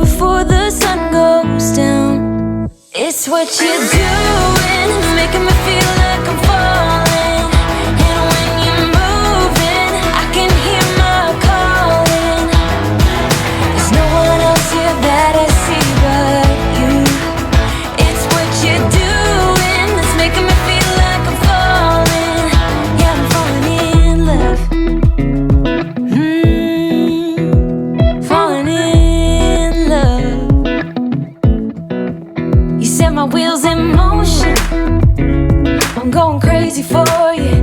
before the sun goes down. It's what you're doing, making me feel like I'm falling. And when you're moving, I can hear my calling. There's no one else here that I see but you. It's what you're doing that's making me feel like I'm falling. Yeah, I'm falling in love. Falling in love. You set my wheels in motion. I'm going crazy for you.